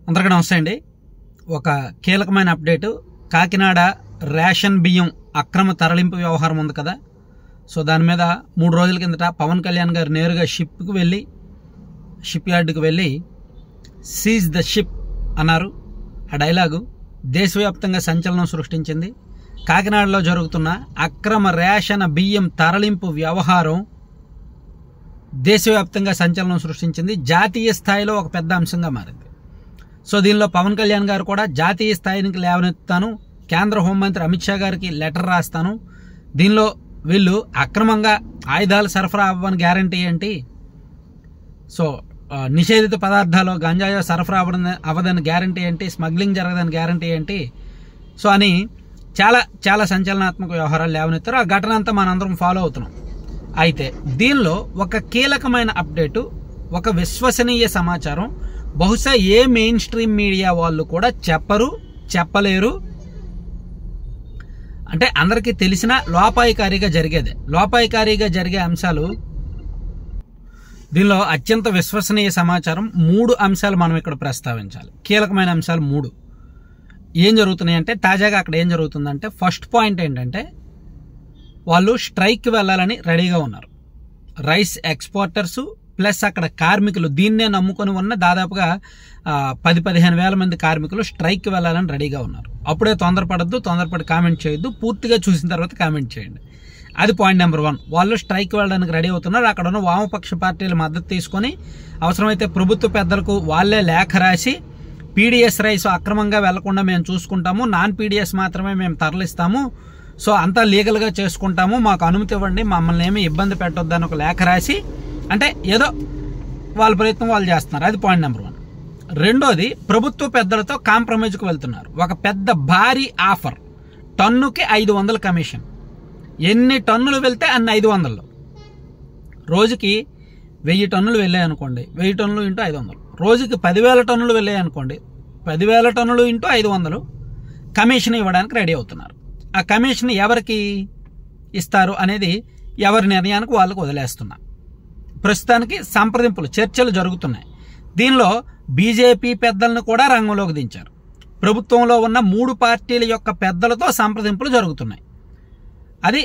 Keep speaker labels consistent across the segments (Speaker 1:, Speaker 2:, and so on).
Speaker 1: అందరికీ నమస్తే అండి. ఒక కీలకమైన అప్డేటు, కాకినాడ రేషన్ బియ్యం అక్రమ తరలింపు వ్యవహారం ఉంది కదా. సో దాని మీద 3 రోజుల కిందట పవన్ కళ్యాణ్ గారు నేరుగా షిప్ యార్డ్కి వెళ్ళి సీజ్ ద షిప్ అన్నారు. ఆ డైలాగు దేశవ్యాప్తంగా సంచలనం సృష్టించింది. కాకినాడలో జరుగుతున్న అక్రమ రేషన్ బియ్యం తరలింపు వ్యవహారం దేశవ్యాప్తంగా సంచలనం సృష్టించింది. జాతీయ స్థాయిలో ఒక పెద్ద అంశంగా మారింది. సో దీనిలో పవన్ కళ్యాణ్ గారు కూడా జాతీయ స్థాయికి లేవనెత్తాను, కేంద్ర హోంమంత్రి అమిత్ షా గారికి లెటర్ రాస్తాను, దీనిలో వీళ్ళు అక్రమంగా ఆయుధాలు సరఫరా అవ్వని గ్యారంటీ ఏంటి, సో నిషేధిత పదార్థాలు గంజాయో సరఫరా అవ్వదని గ్యారంటీ ఏంటి, స్మగ్లింగ్ జరగదని గ్యారంటీ ఏంటి, సో అని చాలా చాలా సంచలనాత్మక వ్యవహారాలు లేవనెత్తారు. ఆ ఘటన అంతా మనందరం ఫాలో అవుతున్నాం. అయితే దీనిలో ఒక కీలకమైన అప్డేటు, ఒక విశ్వసనీయ సమాచారం బహుశా ఏ మెయిన్ స్ట్రీమ్ మీడియా వాళ్ళు కూడా చెప్పలేరు. అంటే అందరికీ తెలిసిన లోపాయికారిగా జరిగే అంశాలు. దీనిలో అత్యంత విశ్వసనీయ సమాచారం 3 అంశాలు మనం ఇక్కడ ప్రస్తావించాలి. కీలకమైన అంశాలు 3 ఏం జరుగుతున్నాయి అంటే, తాజాగా అక్కడ ఏం జరుగుతుందంటే, ఫస్ట్ పాయింట్ ఏంటంటే వాళ్ళు స్ట్రైక్కి వెళ్ళాలని రెడీగా ఉన్నారు. రైస్ ఎక్స్పోర్టర్సు ప్లస్ అక్కడ కార్మికులు, దీన్నే నమ్ముకొని ఉన్న దాదాపుగా 10-15 వేల మంది కార్మికులు స్ట్రైక్కి వెళ్ళాలని రెడీగా ఉన్నారు. అప్పుడే తొందరపడి కామెంట్ చేయొద్దు, పూర్తిగా చూసిన తర్వాత కామెంట్ చేయండి. అది పాయింట్ నెంబర్ 1. వాళ్ళు స్ట్రైక్కి వెళ్ళడానికి రెడీ అవుతున్నారు. అక్కడ ఉన్న వామపక్ష పార్టీల మద్దతు తీసుకొని అవసరమైతే ప్రభుత్వ పెద్దలకు వాళ్ళే లేఖ రాసి పీడిఎస్ రైస్ అక్రమంగా వెళ్లకుండా మేము చూసుకుంటాము, నాన్ పీడిఎస్ మాత్రమే మేము తరలిస్తాము, సో అంతా లీగల్గా చేసుకుంటాము, మాకు అనుమతి ఇవ్వండి, మమ్మల్ని ఏమీ ఇబ్బంది పెట్టొద్దని ఒక లేఖ రాసి, అంటే ఏదో వాళ్ళ ప్రయత్నం వాళ్ళు చేస్తున్నారు. అది పాయింట్ నెంబర్ 1. రెండోది, ప్రభుత్వ పెద్దలతో కాంప్రమైజ్కి వెళ్తున్నారు. ఒక పెద్ద భారీ ఆఫర్, టన్నుకి 500 కమిషన్. ఎన్ని టన్నులు వెళ్తే అన్ని 500. రోజుకి 1000 టన్నులు వెళ్ళాయి అనుకోండి, 1000 టన్నులు ఇంటూ 500. రోజుకి 10,000 టన్నులు వెళ్ళాయి అనుకోండి, 10,000 టన్నులు ఇంటూ 500 కమిషన్ ఇవ్వడానికి రెడీ అవుతున్నారు. ఆ కమిషన్ ఎవరికి ఇస్తారు అనేది ఎవరి నిర్ణయానికి వాళ్ళకు వదిలేస్తున్నా. ప్రస్తుతానికి సంప్రదింపులు, చర్చలు జరుగుతున్నాయి. దీనిలో బీజేపీ పెద్దలను కూడా రంగంలోకి దించారు. ప్రభుత్వంలో ఉన్న 3 పార్టీల యొక్క పెద్దలతో సంప్రదింపులు జరుగుతున్నాయి. అది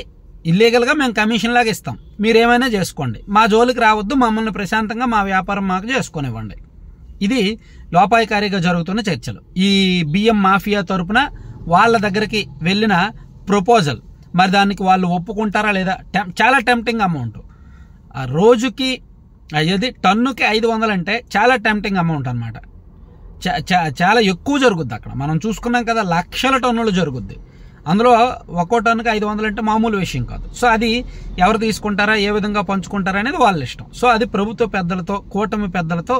Speaker 1: ఇల్లీగల్గా మేము కమిషన్ లాగా ఇస్తాం, మీరేమైనా చేసుకోండి, మా జోలికి రావద్దు, మమ్మల్ని ప్రశాంతంగా మా వ్యాపారం మాకు చేసుకొనివ్వండి. ఇది లోపాయికారిగా జరుగుతున్న చర్చలు. ఈ బియ్యం మాఫియా తరపున వాళ్ళ దగ్గరికి వెళ్ళిన ప్రపోజల్, మరి దానికి వాళ్ళు ఒప్పుకుంటారా లేదా? చాలా టెంప్టింగ్ అమౌంట్. ఆ రోజుకి అయ్యేది టన్నుకి 500 అంటే చాలా టెంప్టింగ్ అమౌంట్ అనమాట. చాలా ఎక్కువ జరుగుద్ది అక్కడ. మనం చూసుకున్నాం కదా, లక్షల టన్నులు జరుగుద్ది. అందులో ఒక్కో టన్నుకి 500 అంటే మామూలు విషయం కాదు. సో అది ఎవరు తీసుకుంటారా, ఏ విధంగా పంచుకుంటారా అనేది వాళ్ళ ఇష్టం. సో అది ప్రభుత్వ పెద్దలతో, కూటమి పెద్దలతో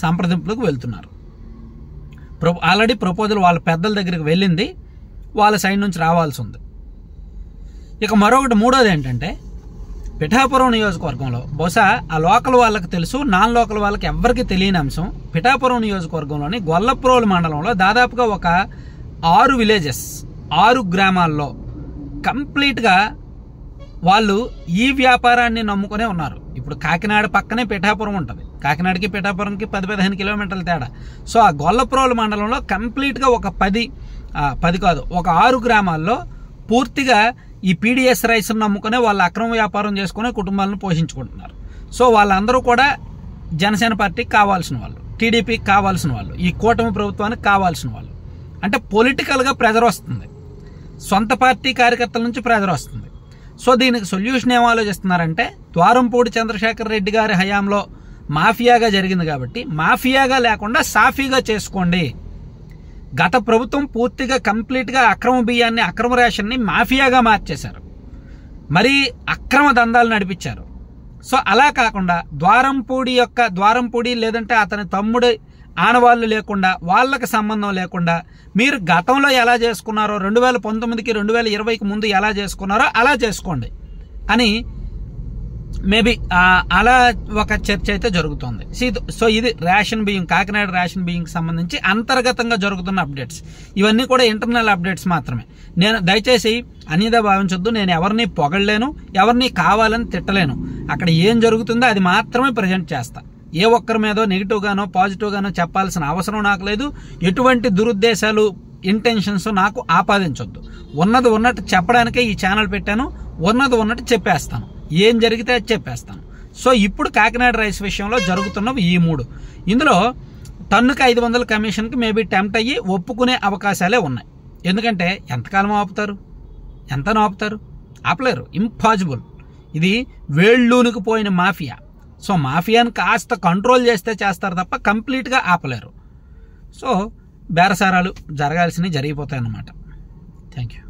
Speaker 1: సంప్రదింపులకు వెళ్తున్నారు. ఆల్రెడీ ప్రపోజల్ వాళ్ళ పెద్దల దగ్గరికి వెళ్ళింది, వాళ్ళ సైడ్ నుంచి రావాల్సి ఉంది. ఇక మరొకటి, మూడోది ఏంటంటే, పిఠాపురం నియోజకవర్గంలో బహుశా ఆ లోకల్ వాళ్ళకి తెలుసు, నాన్ లోకల్ వాళ్ళకి ఎవ్వరికి తెలియని అంశం, పిఠాపురం నియోజకవర్గంలోని గొల్లప్రోలు మండలంలో దాదాపుగా ఒక 6 విలేజెస్, 6 గ్రామాల్లో కంప్లీట్గా వాళ్ళు ఈ వ్యాపారాన్ని నమ్ముకునే ఉన్నారు. ఇప్పుడు కాకినాడ పక్కనే పిఠాపురం ఉంటుంది, కాకినాడకి పిఠాపురంకి 10-15 కిలోమీటర్ల తేడా. సో ఆ గొల్లప్రోలు మండలంలో కంప్లీట్గా ఒక 6 గ్రామాల్లో పూర్తిగా ఈ పీడిఎస్ రైస్ నమ్ముకునే వాళ్ళు అక్రమ వ్యాపారం చేసుకునే కుటుంబాలను పోషించుకుంటున్నారు. సో వాళ్ళందరూ కూడా జనసేన పార్టీకి కావాల్సిన వాళ్ళు, టీడీపీకి కావాల్సిన వాళ్ళు, ఈ కూటమి ప్రభుత్వానికి కావాల్సిన వాళ్ళు. అంటే పొలిటికల్గా ప్రెజర్ వస్తుంది, సొంత పార్టీ కార్యకర్తల నుంచి ప్రెజర్ వస్తుంది. సో దీనికి సొల్యూషన్ ఏం ఆలోచిస్తున్నారంటే, ద్వారంపూడి చంద్రశేఖర్ రెడ్డి గారి హయాంలో మాఫియాగా జరిగింది కాబట్టి మాఫియాగా లేకుండా సాఫీగా చేసుకోండి. గత ప్రభుత్వం పూర్తిగా కంప్లీట్గా అక్రమ బియ్యాన్ని, అక్రమ రేషన్ని మాఫియాగా మార్చేశారు, మరీ అక్రమ దందాలు నడిపించారు. సో అలా కాకుండా ద్వారంపూడి లేదంటే అతని తమ్ముడి ఆనవాళ్ళు లేకుండా, వాళ్ళకి సంబంధం లేకుండా మీరు గతంలో ఎలా చేసుకున్నారో, 2019కి 2020కి ముందు ఎలా చేసుకున్నారో అలా చేసుకోండి అని మేబీ అలా ఒక చర్చ అయితే జరుగుతుంది. సో ఇది రేషన్ బియ్యం, కాకినాడ రేషన్ బియ్యంకి సంబంధించి అంతర్గతంగా జరుగుతున్న అప్డేట్స్. ఇవన్నీ కూడా ఇంటర్నల్ అప్డేట్స్ మాత్రమే. నేను దయచేసి అన్యదా భావించొద్దు, నేను ఎవరిని పొగడలేను, ఎవరిని కావాలని తిట్టలేను. అక్కడ ఏం జరుగుతుందో అది మాత్రమే ప్రజెంట్ చేస్తా. ఏ ఒక్కరి మీదో నెగిటివ్గానో పాజిటివ్గానో చెప్పాల్సిన అవసరం నాకు లేదు. ఎటువంటి దురుద్దేశాలు ఇంటెన్షన్స్ నాకు ఆపాదించొద్దు. ఉన్నది ఉన్నట్టు చెప్పడానికే ఈ ఛానల్ పెట్టాను. ఉన్నది ఉన్నట్టు చెప్పేస్తాను, ఏం జరిగితే అది చెప్పేస్తాను. సో ఇప్పుడు కాకినాడ రైస్ విషయంలో జరుగుతున్నవి ఈ 3. ఇందులో టన్నుకి 500 కమిషన్కి మేబీ టెంప్ట్ అయ్యి ఒప్పుకునే అవకాశాలే ఉన్నాయి. ఎందుకంటే ఎంతకాలం ఆపుతారు, ఎంతనో ఆపుతారు? ఆపలేరు, ఇంపాసిబుల్. ఇది వేళ్ళూనికి పోయిన మాఫియా. సో మాఫియాని కాస్త కంట్రోల్ చేస్తే చేస్తారు తప్ప కంప్లీట్గా ఆపలేరు. సో బేరసారాలు జరగాల్సినవి జరిగిపోతాయి అన్నమాట. Thank you.